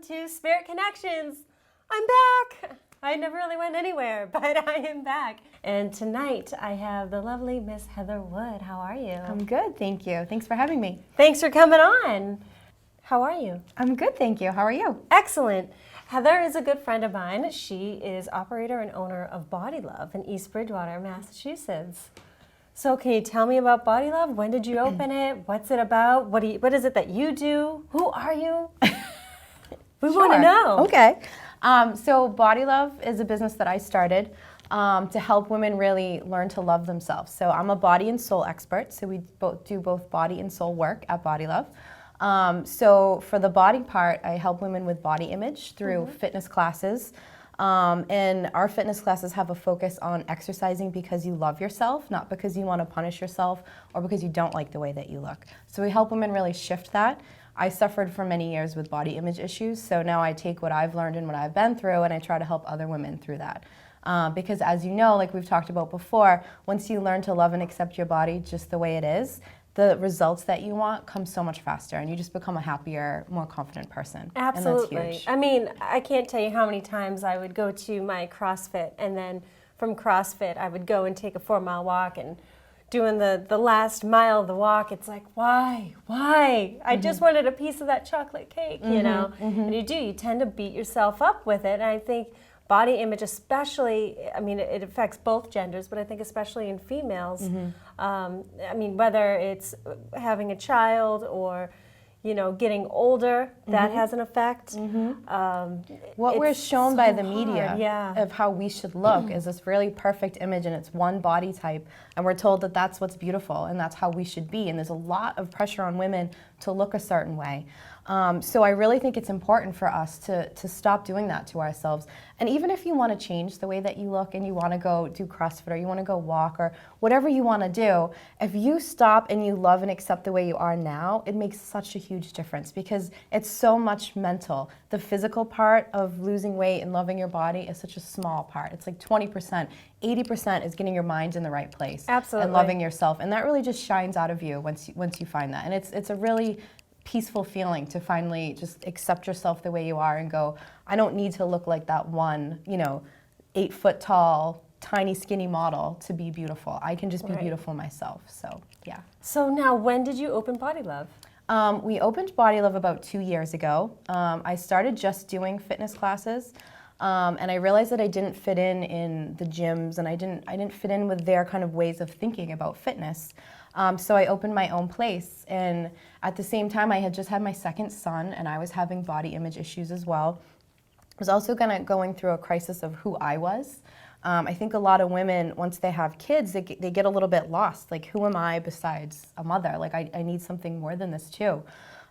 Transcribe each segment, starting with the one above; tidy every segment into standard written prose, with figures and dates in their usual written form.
to Spirit Connections. I'm back. I never really went anywhere, but I am back. And tonight I have the lovely Miss Heather Wood. How are you? I'm good, thank you. Thanks for having me. Thanks for coming on. How are you? I'm good, thank you. How are you? Excellent. Heather is a good friend of mine. She is operator and owner of Body Love in East Bridgewater, Massachusetts. So can you tell me about Body Love? When did you open it? What's it about? What is it that you do? Who are you? We want to know. Okay. So Body Love is a business that I started to help women really learn to love themselves. So I'm a body and soul expert. So we do both body and soul work at Body Love. So for the body part, I help women with body image through fitness classes. And our fitness classes have a focus on exercising because you love yourself, not because you want to punish yourself or because you don't like the way that you look. So we help women really shift that. I suffered for many years with body image issues, so now I take what I've learned and what I've been through and I try to help other women through that. Because as you know, like we've talked about before, once you learn to love and accept your body just the way it is, the results that you want come so much faster and you just become a happier, more confident person. Absolutely. And that's huge. I mean, I can't tell you how many times I would go to my CrossFit and then from CrossFit I would go and take a 4-mile walk and doing the last mile of the walk, it's like, why? I just wanted a piece of that chocolate cake, you know? And you tend to beat yourself up with it. And I think body image especially, I mean, it affects both genders, but I think especially in females, I mean, whether it's having a child or, you know, getting older, that has an effect. What we're shown so by the hard, media of how we should look is this really perfect image and it's one body type and we're told that that's what's beautiful and that's how we should be, and there's a lot of pressure on women to look a certain way. So I really think it's important for us to stop doing that to ourselves. And even if you want to change the way that you look and you want to go do CrossFit or you want to go walk or whatever you want to do, if you stop and you love and accept the way you are now, it makes such a huge difference because it's so much mental. The physical part of losing weight and loving your body is such a small part. It's like 20%. 80% is getting your mind in the right place. Absolutely. And loving yourself. And that really just shines out of you once you find that. And it's a really peaceful feeling to finally just accept yourself the way you are and go, I don't need to look like that one, 8 foot tall, tiny, skinny model to be beautiful. I can just be beautiful myself. So, yeah. So now, when did you open Body Love? We opened Body Love about 2 years ago. I started just doing fitness classes. And I realized that I didn't fit in the gyms and I didn't fit in with their kind of ways of thinking about fitness. So I opened my own place, and at the same time I had just had my second son and I was having body image issues as well. I was also going through a crisis of who I was. I think a lot of women, once they have kids, they get a little bit lost. Like, who am I besides a mother? Like, I need something more than this too.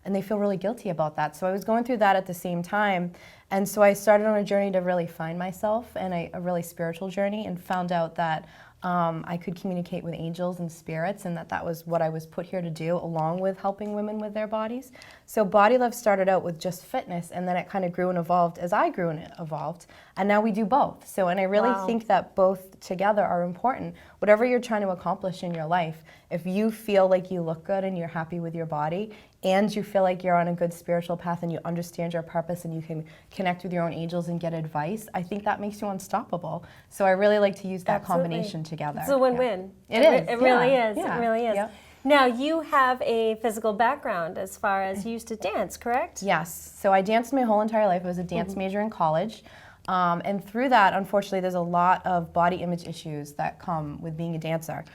And they feel really guilty about that. So I was going through that at the same time. And so I started on a journey to really find myself, and a really spiritual journey, and found out that I could communicate with angels and spirits, and that was what I was put here to do, along with helping women with their bodies. So Body Love started out with just fitness, and then it kind of grew and evolved as I grew and evolved, and now we do both. So, and I really think that both together are important. Whatever you're trying to accomplish in your life, if you feel like you look good and you're happy with your body, and you feel like you're on a good spiritual path and you understand your purpose and you can connect with your own angels and get advice, I think that makes you unstoppable. So I really like to use that combination together. It's a win-win. It is. It really is. Yeah. It really is. Yep. Now, you have a physical background as far as you used to dance, correct? Yes. So I danced my whole entire life. I was a dance major in college. And through that, unfortunately, there's a lot of body image issues that come with being a dancer.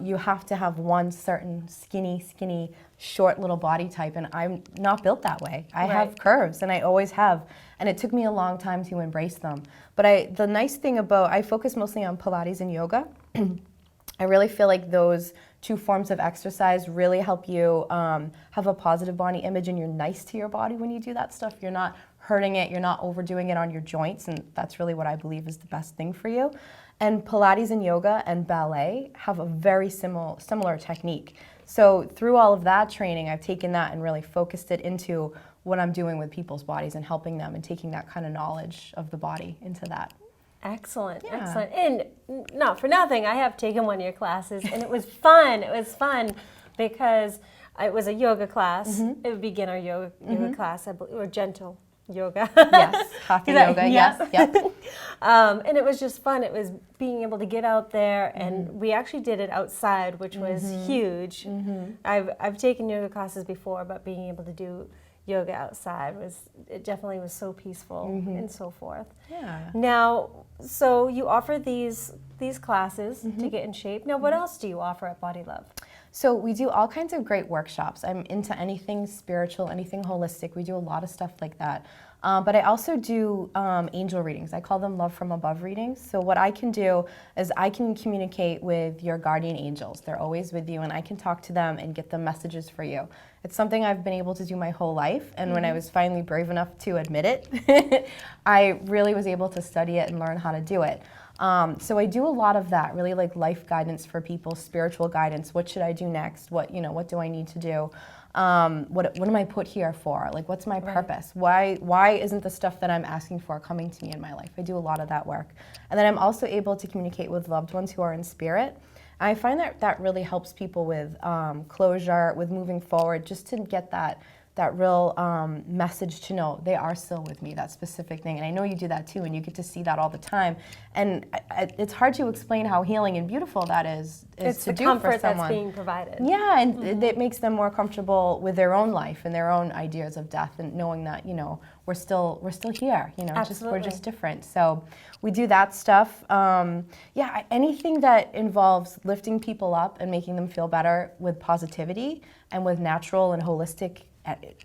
You have to have one certain skinny, short little body type, and I'm not built that way. I have curves, and I always have, and it took me a long time to embrace them. But the nice thing about, I focus mostly on Pilates and yoga. I really feel like those two forms of exercise really help you have a positive body image, and you're nice to your body when you do that stuff. You're not hurting it, you're not overdoing it on your joints, and that's really what I believe is the best thing for you. And Pilates and yoga and ballet have a very similar technique. So through all of that training, I've taken that and really focused it into what I'm doing with people's bodies and helping them and taking that kind of knowledge of the body into that. Excellent, excellent. And not for nothing, I have taken one of your classes, and it was fun. It was fun because it was a yoga class, a beginner yoga class, I believe, or gentle yoga. Yes, hatha yoga, yes, yep. And it was just fun. It was being able to get out there, and we actually did it outside, which was huge. I've taken yoga classes before, but being able to do yoga outside it definitely was so peaceful and so forth. Yeah. Now, so you offer these classes to get in shape. Now, what else do you offer at Body Love? So we do all kinds of great workshops. I'm into anything spiritual, anything holistic. We do a lot of stuff like that. But I also do angel readings. I call them love from above readings. So what I can do is I can communicate with your guardian angels. They're always with you, and I can talk to them and get them messages for you. It's something I've been able to do my whole life, and when I was finally brave enough to admit it, I really was able to study it and learn how to do it. So I do a lot of that, really like life guidance for people, spiritual guidance. What should I do next? What do I need to do? What am I put here for? Like, what's my purpose? Why isn't the stuff that I'm asking for coming to me in my life? I do a lot of that work. And then I'm also able to communicate with loved ones who are in spirit. And I find that really helps people with closure, with moving forward, just to get that real message to know they are still with me, that specific thing. And I know you do that too, and you get to see that all the time. And it's hard to explain how healing and beautiful that is It's to the do for comfort someone. that's being provided. Yeah, and it makes them more comfortable with their own life and their own ideas of death, and knowing that, we're still here, we're just different. So we do that stuff. Anything that involves lifting people up and making them feel better with positivity and with natural and holistic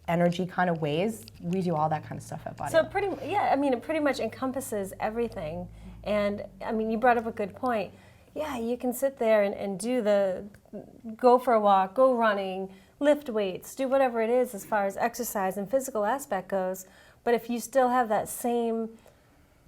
energy kind of ways, we do all that kind of stuff at Body Love. It pretty much encompasses everything. And you brought up a good point. Yeah, you can sit there and go for a walk, go running, lift weights, do whatever it is as far as exercise and physical aspect goes. But if you still have that same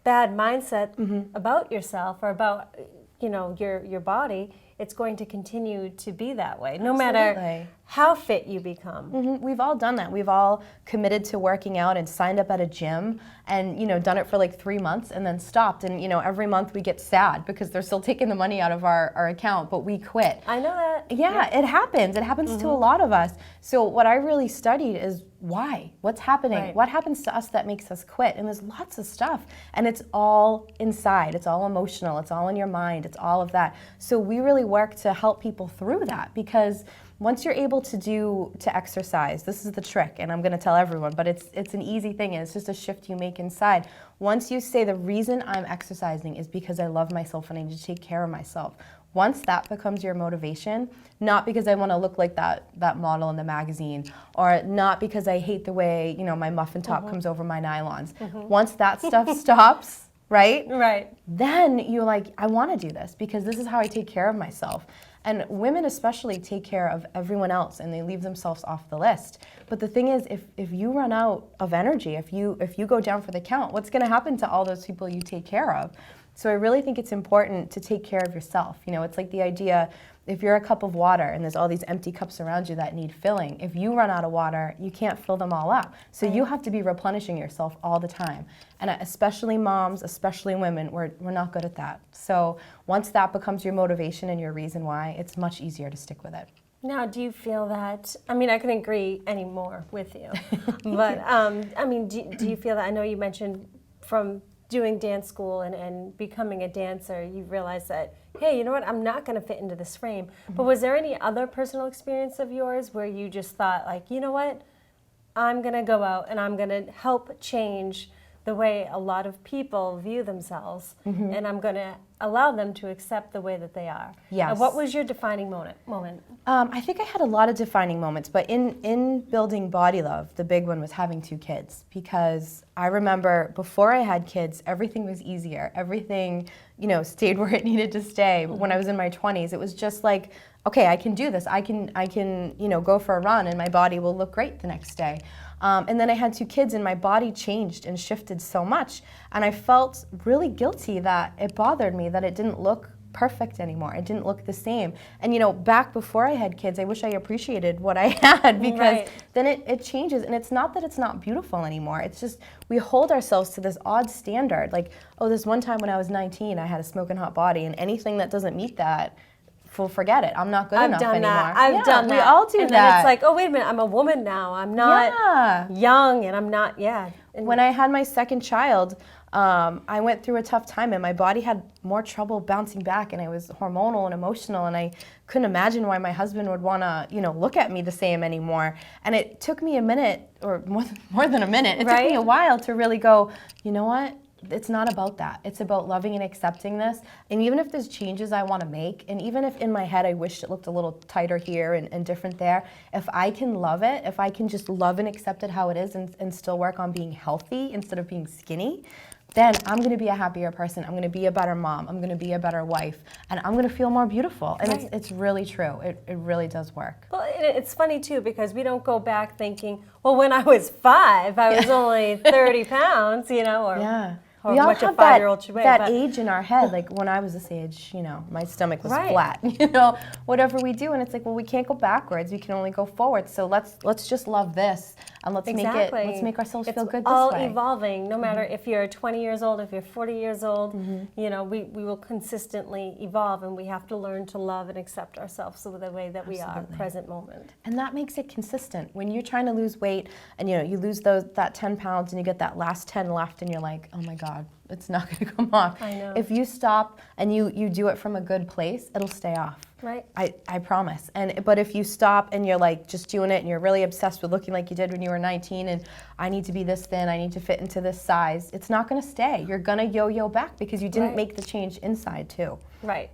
bad mindset about yourself or about your body, it's going to continue to be that way, no matter how fit you become. We've all done that. We've all committed to working out and signed up at a gym and done it for like 3 months and then stopped. And every month we get sad because they're still taking the money out of our account, but we quit. I know that. Yeah, it happens. It happens to a lot of us. So what I really studied is why? What's happening? Right. What happens to us that makes us quit? And there's lots of stuff. And it's all inside. It's all emotional. It's all in your mind. It's all of that. So we really work to help people through that, because once you're able to exercise, this is the trick, and I'm going to tell everyone, but it's an easy thing, and it's just a shift you make inside. Once you say the reason I'm exercising is because I love myself and I need to take care of myself, once that becomes your motivation, not because I want to look like that model in the magazine, or not because I hate the way my muffin top comes over my nylons. Once that stuff stops, right? Then you're like, I want to do this because this is how I take care of myself. And women especially take care of everyone else, and they leave themselves off the list. But the thing is, if you run out of energy, if you go down for the count, what's going to happen to all those people you take care of? So I really think it's important to take care of yourself. It's like the idea, if you're a cup of water and there's all these empty cups around you that need filling, if you run out of water, you can't fill them all up. So you have to be replenishing yourself all the time. And especially moms, especially women, we're not good at that. So once that becomes your motivation and your reason why, it's much easier to stick with it. Now, do you feel that, I couldn't agree any more with you, but do you feel that, I know you mentioned from doing dance school and becoming a dancer, you realized that, hey, you know what, I'm not going to fit into this frame. But was there any other personal experience of yours where you just thought, like, you know what, I'm going to go out and I'm going to help change the way a lot of people view themselves, and I'm going to allow them to accept the way that they are? Yes. What was your defining moment? I think I had a lot of defining moments, but in building Body Love, the big one was having 2 kids, because I remember before I had kids, everything was easier. Everything, stayed where it needed to stay. But when I was in my 20s, it was just like, okay, I can do this. I can go for a run and my body will look great the next day. And then I had 2 kids and my body changed and shifted so much. And I felt really guilty that it bothered me that it didn't look perfect anymore. It didn't look the same. And back before I had kids, I wish I appreciated what I had, because then it changes. And it's not that it's not beautiful anymore. It's just we hold ourselves to this odd standard. Like, oh, this one time when I was 19, I had a smoking hot body, and anything that doesn't meet that, forget it. I'm not good enough anymore. I've done that. We all do and that. then it's like, oh, wait a minute, I'm a woman now. I'm not young, and I'm not, And when I had my second child, I went through a tough time, and my body had more trouble bouncing back, and I was hormonal and emotional, and I couldn't imagine why my husband would want to, look at me the same anymore. And it took me a minute, or more than a minute. It took me a while to really go, you know what? It's not about that. It's about loving and accepting this. And even if there's changes I want to make, and even if in my head I wished it looked a little tighter here and different there, if I can love it, if I can just love and accept it how it is and still work on being healthy instead of being skinny, then I'm going to be a happier person. I'm going to be a better mom. I'm going to be a better wife. And I'm going to feel more beautiful. And it's really true. It really does work. Well, it's funny, too, because we don't go back thinking, well, when I was 5, I was only 30 pounds, or... We all have that age in our head. Like when I was this age, my stomach was flat. Whatever we do, and it's like, well, we can't go backwards. We can only go forward. So let's just love this, and let's make ourselves feel good this way. It's all evolving. No matter if you're 20 years old, if you're 40 years old, we will consistently evolve, and we have to learn to love and accept ourselves the way that we are present moment. And that makes it consistent. When you're trying to lose weight, and you lose that 10 pounds, and you get that last 10 left, and you're like, oh my God. It's not going to come off. I know. If you stop and you do it from a good place, it'll stay off. Right. I promise. But if you stop and you're like just doing it and you're really obsessed with looking like you did when you were 19 and I need to be this thin, I need to fit into this size, it's not going to stay. You're going to yo-yo back because you didn't make the change inside too. Right.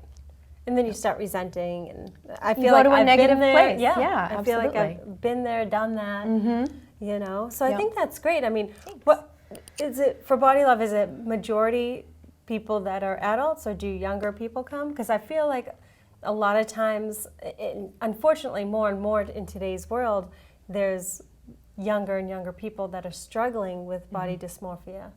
And then you start resenting, and I feel you like go to a I've negative been there. place. Yeah, I feel absolutely. like I've been there, done that. So I think that's great. I mean, what is it for Body Love? Is it majority people that are adults, or do younger people come? Because I feel like a lot of times, unfortunately, more and more in today's world, there's younger and younger people that are struggling with body dysmorphia.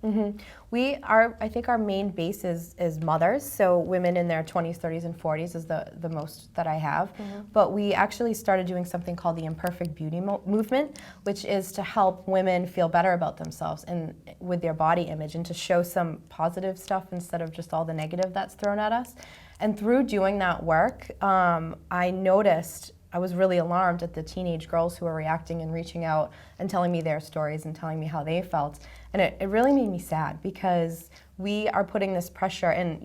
I think our main base is mothers, so women in their 20s, 30s, and 40s is the most that I have. But we actually started doing something called the Imperfect Beauty Movement, which is to help women feel better about themselves and with their body image, and to show some positive stuff instead of just all the negative that's thrown at us. And through doing that work, I noticed I was really alarmed at the teenage girls who were reacting and reaching out and telling me their stories and telling me how they felt. And it really made me sad, because we are putting this pressure, and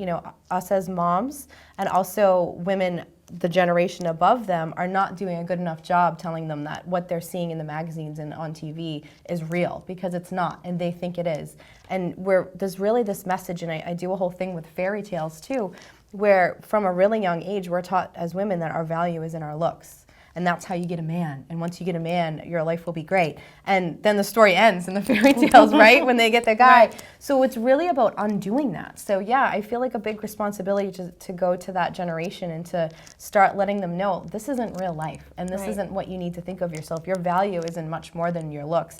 us as moms and also women, the generation above them, are not doing a good enough job telling them that what they're seeing in the magazines and on TV is real, because it's not, and they think it is. And there's really this message, and I do a whole thing with fairy tales too, where from a really young age we're taught as women that our value is in our looks. And that's how you get a man. And once you get a man, your life will be great. And then the story ends in the fairy tales, right? When they get the guy. Right. So it's really about undoing that. So yeah, I feel like a big responsibility to go to that generation and to start letting them know this isn't real life. And this isn't what you need to think of yourself. Your value is in much more than your looks.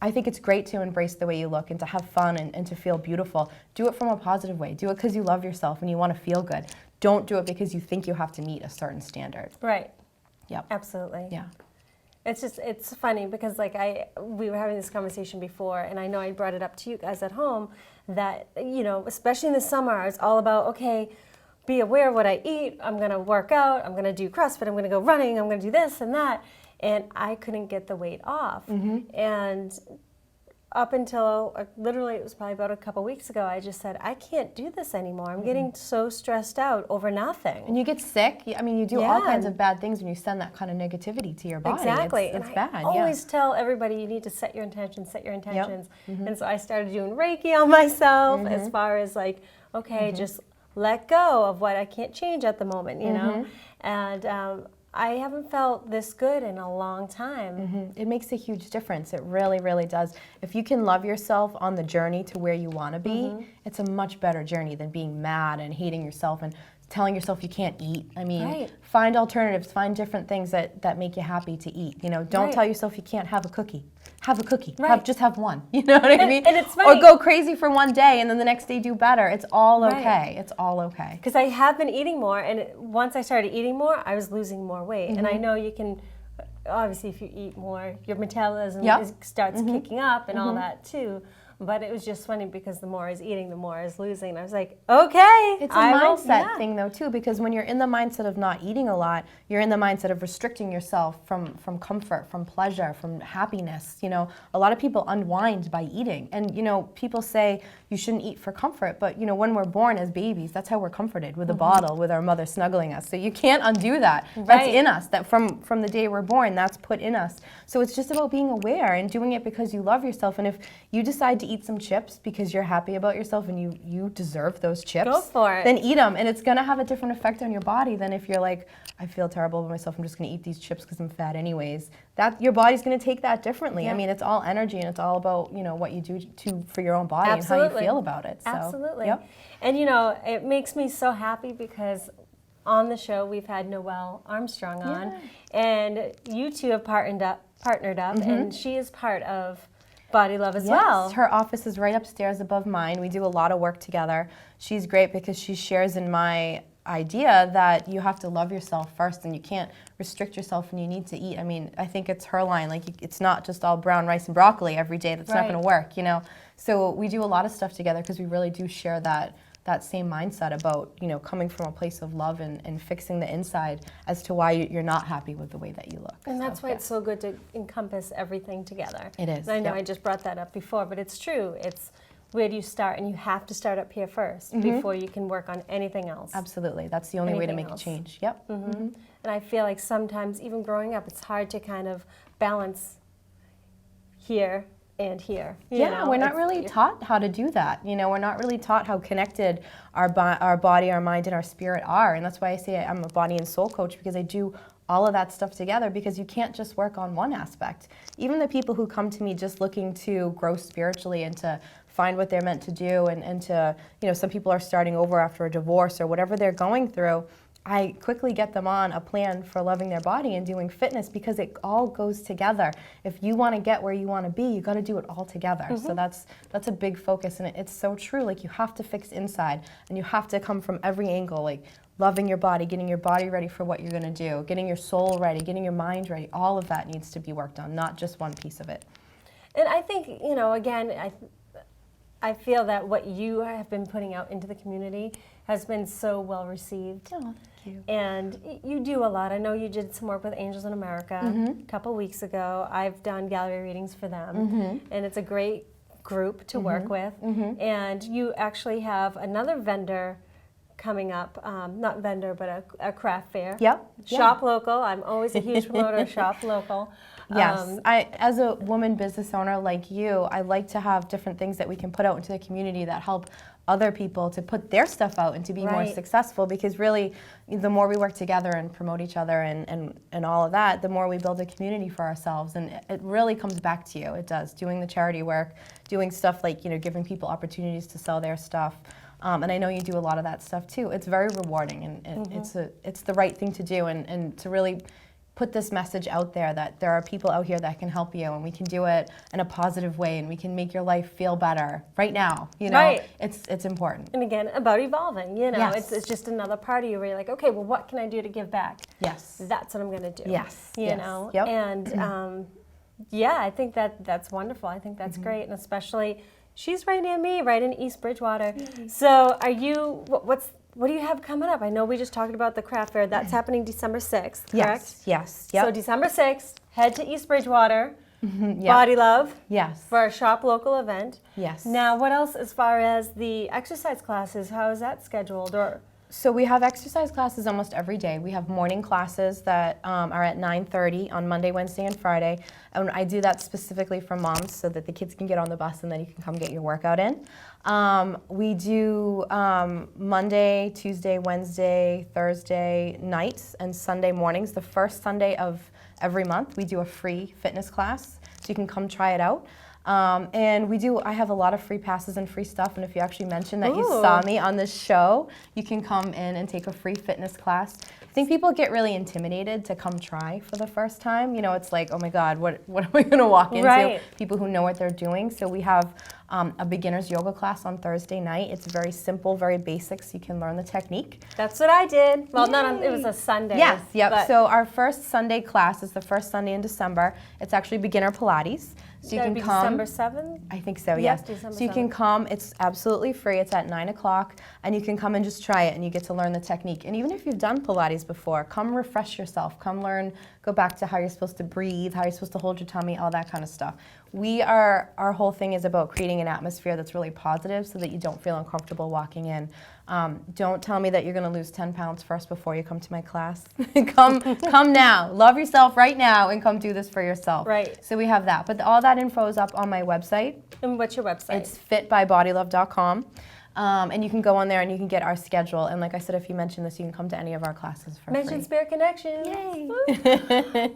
I think it's great to embrace the way you look and to have fun and to feel beautiful. Do it from a positive way. Do it because you love yourself and you want to feel good. Don't do it because you think you have to meet a certain standard. Right. Yep. Absolutely. Yeah. It's funny because we were having this conversation before, and I know I brought it up to you guys at home that, especially in the summer, it's all about, okay, be aware of what I eat. I'm going to work out. I'm going to do CrossFit. I'm going to go running. I'm going to do this and that. And I couldn't get the weight off. And up until literally, it was probably about a couple weeks ago, I just said, I can't do this anymore. I'm getting so stressed out over nothing. And you get sick. I mean, you do all kinds of bad things when you send that kind of negativity to your body. Exactly. It's bad. I always tell everybody, you need to set your intentions, set your intentions. And so I started doing Reiki on myself as far as just let go of what I can't change at the moment, you know? And I haven't felt this good in a long time. It makes a huge difference. It really, really does. If you can love yourself on the journey to where you want to be, it's a much better journey than being mad and hating yourself and telling yourself you can't eat. I mean, find alternatives, find different things that make you happy to eat. Don't tell yourself you can't have a cookie. Have a cookie. Just have one. You know what I mean? And it's funny. Or go crazy for one day and then the next day do better. It's all okay. It's all okay. Because I have been eating more, and once I started eating more, I was losing more weight. And I know you can, obviously, if you eat more, your metabolism starts kicking up and all that too. But it was just funny because the more I was eating, the more I was losing. And I was like, okay. It's a mindset thing though too, because when you're in the mindset of not eating a lot, you're in the mindset of restricting yourself from comfort, from pleasure, from happiness. You know, a lot of people unwind by eating. And you know, people say you shouldn't eat for comfort, but you know, when we're born as babies, that's how we're comforted, with a bottle, with our mother snuggling us. So you can't undo that. Right. That's in us. That from the day we're born, that's put in us. So it's just about being aware and doing it because you love yourself. And if you decide to eat some chips because you're happy about yourself and you deserve those chips, go for it. Then eat them. And it's going to have a different effect on your body than if you're like, I feel terrible about myself, I'm just going to eat these chips because I'm fat anyways. That your body's going to take that differently. Yeah. I mean, it's all energy, and it's all about, you know, what you do for your own body. Absolutely. And how you feel about it. So, Absolutely. Yep. And you know, it makes me so happy because on the show we've had Noelle Armstrong on, and you two have partnered up, and she is part of Body Love as well. Her office is right upstairs above mine. We do a lot of work together. She's great because she shares in my idea that you have to love yourself first, and you can't restrict yourself when you need to eat. I mean, I think it's her line, like, it's not just all brown rice and broccoli every day. That's not going to work, you know. So we do a lot of stuff together because we really do share that same mindset about, you know, coming from a place of love and fixing the inside as to why you're not happy with the way that you look. And that's why it's so good to encompass everything together. It is. And I know I just brought that up before, but it's true. It's where do you start? And you have to start up here first before you can work on anything else. Absolutely. That's the only way to make a change. Yep. And I feel like sometimes, even growing up, it's hard to kind of balance here and here. You know, we're not really taught how to do that. You know, we're not really taught how connected our body, our mind, and our spirit are. And that's why I say I'm a body and soul coach, because I do all of that stuff together, because you can't just work on one aspect. Even the people who come to me just looking to grow spiritually and to find what they're meant to do, and to, you know, some people are starting over after a divorce or whatever they're going through, I quickly get them on a plan for loving their body and doing fitness, because it all goes together. If you want to get where you want to be, you got to do it all together. So that's a big focus, and it's so true. Like, you have to fix inside, and you have to come from every angle, like loving your body, getting your body ready for what you're going to do, getting your soul ready, getting your mind ready. All of that needs to be worked on, not just one piece of it. And I think, you know, again, I feel that what you have been putting out into the community has been so well received. Oh, thank you. And you do a lot. I know you did some work with Angels in America a couple weeks ago. I've done gallery readings for them, and it's a great group to work with. And you actually have another vendor coming up, not vendor, but a craft fair. Shop local. I'm always a huge promoter of shop local. Yes, as a woman business owner like you, I like to have different things that we can put out into the community that help other people to put their stuff out and to be more successful, because really the more we work together and promote each other and all of that, the more we build a community for ourselves. And it really comes back to you. It does. Doing the charity work, doing stuff like, you know, giving people opportunities to sell their stuff. And I know you do a lot of that stuff too. It's very rewarding, and it's the right thing to do, and to really put this message out there that there are people out here that can help you, and we can do it in a positive way, and we can make your life feel better right now. You know, it's important. And again, about evolving. You know, it's just another part of you where you're like, okay, well, what can I do to give back? Yes, that's what I'm going to do. You know, yep. And yeah, I think that's wonderful. I think that's great, and especially she's right near me, right in East Bridgewater. So, are you? What do you have coming up? I know we just talked about the craft fair. That's happening December 6th, correct? Yes. Yep. So December 6th, head to East Bridgewater, Body Love, for our shop local event. Yes. Now, what else as far as the exercise classes? How is that scheduled? So we have exercise classes almost every day. We have morning classes that are at 9:30 on Monday, Wednesday, and Friday. And I do that specifically for moms so that the kids can get on the bus and then you can come get your workout in. We do Monday, Tuesday, Wednesday, Thursday nights, and Sunday mornings. The first Sunday of every month, we do a free fitness class, so you can come try it out. And I have a lot of free passes and free stuff, and if you actually mention that you saw me on this show, you can come in and take a free fitness class. I think people get really intimidated to come try for the first time. You know, it's like, oh my God, what am I going to walk into? People who know what they're doing. So we have a beginner's yoga class on Thursday night. It's very simple, very basic, so you can learn the technique. That's what I did. Well, Yay. it was a Sunday. Yes, yep. but- So our first Sunday class is the first Sunday in December. It's actually beginner Pilates. So you That'd can be come. December 7th? I think so, Yes, yes. December So you can 7th. come, it's absolutely free, it's at 9 o'clock, and you can come and just try it, and you get to learn the technique. And even if you've done Pilates before, come refresh yourself, come learn, go back to how you're supposed to breathe, how you're supposed to hold your tummy, all that kind of stuff. Our whole thing is about creating an atmosphere that's really positive so that you don't feel uncomfortable walking in. Don't tell me that you're gonna lose 10 pounds first before you come to my class. Come now, love yourself right now and come do this for yourself. Right. So we have that, but all that info is up on my website. And what's your website? It's fitbybodylove.com. And you can go on there and you can get our schedule. And like I said, if you mention this, you can come to any of our classes for Mention free. Spirit Connections. Yay.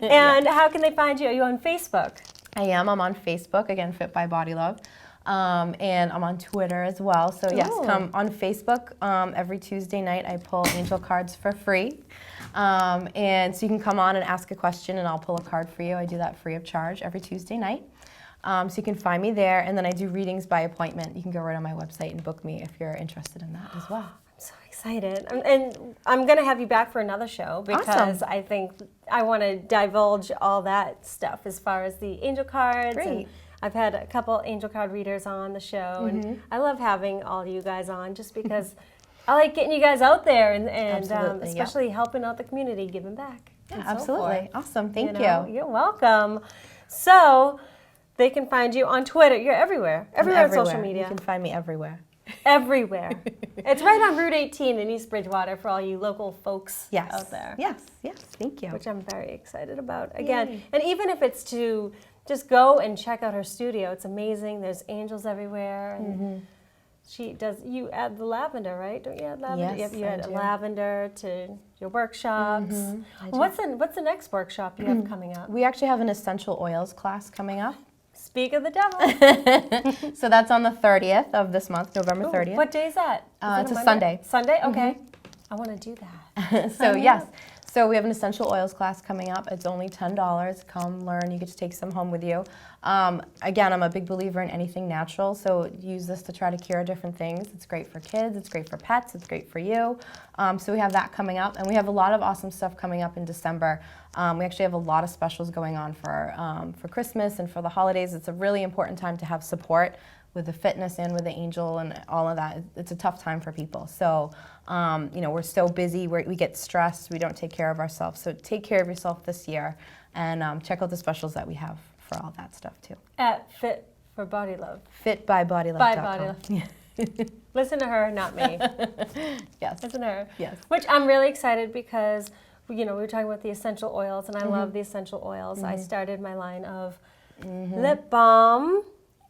And how can they find you? Are you on Facebook? I'm on Facebook, again, Fit by Body Love. And I'm on Twitter as well. So yes, Ooh. come on Facebook. Every Tuesday night I pull angel cards for free. And so you can come on and ask a question and I'll pull a card for you. I do that free of charge every Tuesday night. So you can find me there, and then I do readings by appointment. You can go right on my website and book me if you're interested in that as well. I'm so excited. And I'm going to have you back for another show because Awesome. I think I want to divulge all that stuff as far as the angel cards. Great. And I've had a couple angel card readers on the show, and I love having all you guys on just because I like getting you guys out there and Absolutely, yeah. especially helping out the community, giving back. Yeah, and so absolutely. forth. Awesome. Thank you. know? You're welcome. So they can find you on Twitter. You're everywhere. Everywhere on social media. You can find me everywhere. Everywhere. It's right on Route 18 in East Bridgewater for all you local folks Yes. out there. Yes. Thank you. Which I'm very excited about. Again, Yay. and even if it's to just go and check out her studio, it's amazing. There's angels everywhere. And she does, you add the lavender, right? Don't you add lavender? Yes, you I add do. lavender to your workshops. I do. What's the next workshop you have coming up? We actually have an essential oils class coming up. Speak of the devil. So that's on the 30th of this month, November 30th. What day is that? Is It's that a Monday? Sunday. Sunday? Okay. I want to do that. So yes, so we have an essential oils class coming up. It's only $10. Come learn. You get to take some home with you. Again, I'm a big believer in anything natural, so use this to try to cure different things. It's great for kids. It's great for pets. It's great for you. So we have that coming up, and we have a lot of awesome stuff coming up in December. We actually have a lot of specials going on for Christmas and for the holidays. It's a really important time to have support with the fitness and with the angel and all of that. It's a tough time for people. So, we're so busy, we get stressed, we don't take care of ourselves. So take care of yourself this year and check out the specials that we have for all that stuff too. At Fit for Body Love. Fitbybodylove.com. By Body Love. Listen to her, not me. Yes. Listen to her. Yes. Which I'm really excited because, we were talking about the essential oils, and I love the essential oils. I started my line of lip balm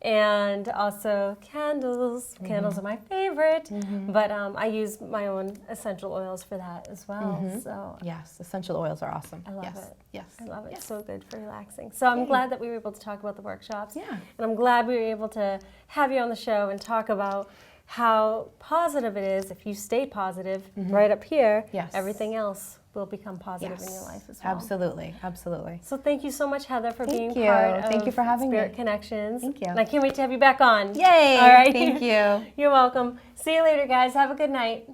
and also candles. Candles are my favorite, but I use my own essential oils for that as well. So Yes, essential oils are awesome. I love yes. it. Yes. I love it. Yes. So good for relaxing. So I'm Yay. glad that we were able to talk about the workshops. Yeah. And I'm glad we were able to have you on the show and talk about how positive it is if you stay positive right up here. Yes. Everything else will become positive in your life as well. Absolutely. Absolutely. So thank you so much, Heather, for being Thank you. part of Thank you for having Spirit me. Connections. Thank you. And I can't wait to have you back on. Yay! All right. Thank you. You're welcome. See you later, guys. Have a good night.